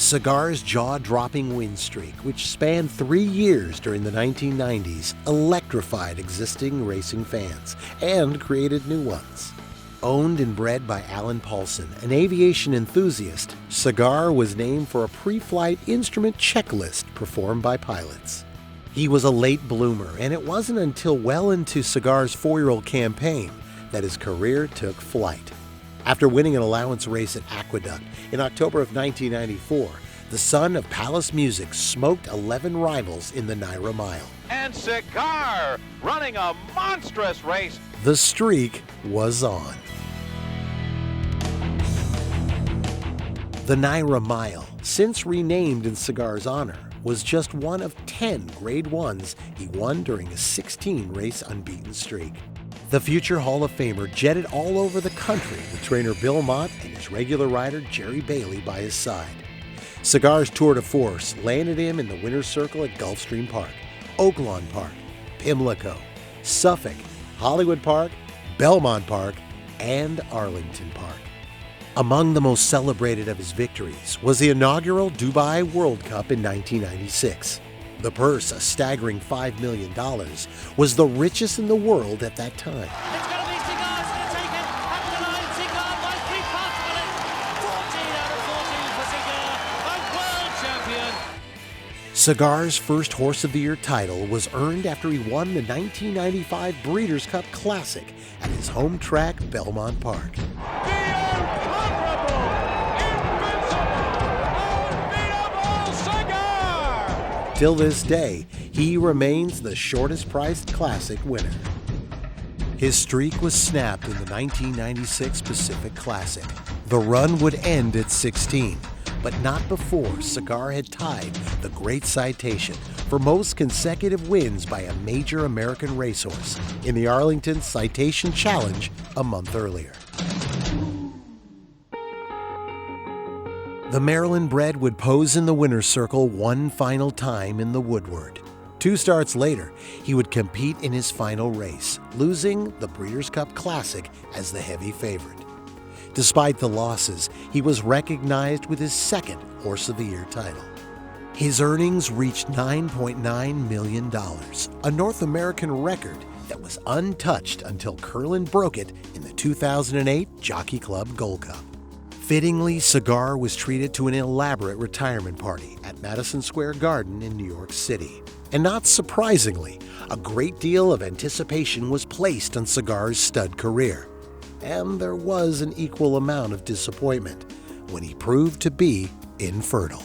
Cigar's jaw-dropping win streak, which spanned 3 years during the 1990s, electrified existing racing fans and created new ones. Owned and bred by Alan Paulson, an aviation enthusiast, Cigar was named for a pre-flight instrument checklist performed by pilots. He was a late bloomer, and it wasn't until well into Cigar's 4-year-old campaign that his career took flight. After winning an allowance race at Aqueduct in October of 1994, the son of Palace Music smoked 11 rivals in the Naira Mile. And Cigar running a monstrous race. The streak was on. The Naira Mile, since renamed in Cigar's honor, was just one of 10 Grade 1s he won during a 16-race unbeaten streak. The future Hall of Famer jetted all over the country with trainer Bill Mott and his regular rider Jerry Bailey by his side. Cigar's tour de force landed him in the winner's circle at Gulfstream Park, Oaklawn Park, Pimlico, Suffolk, Hollywood Park, Belmont Park, and Arlington Park. Among the most celebrated of his victories was the inaugural Dubai World Cup in 1996. The purse, a staggering $5 million, was the richest in the world at that time. It's going to be Cigar, it's going to take it up the line. Cigar by 3 parts on it. 14 out of 14 for Cigar, a world champion. Cigar's first Horse of the Year title was earned after he won the 1995 Breeders' Cup Classic at his home track, Belmont Park. Till this day, he remains the shortest-priced Classic winner. His streak was snapped in the 1996 Pacific Classic. The run would end at 16, but not before Cigar had tied the Great Citation for most consecutive wins by a major American racehorse in the Arlington Citation Challenge a month earlier. The Maryland-bred would pose in the winner's circle one final time in the Woodward. 2 starts later, he would compete in his final race, losing the Breeders' Cup Classic as the heavy favorite. Despite the losses, he was recognized with his second Horse of the Year title. His earnings reached $9.9 million, a North American record that was untouched until Curlin broke it in the 2008 Jockey Club Gold Cup. Fittingly, Cigar was treated to an elaborate retirement party at Madison Square Garden in New York City. And not surprisingly, a great deal of anticipation was placed on Cigar's stud career. And there was an equal amount of disappointment when he proved to be infertile.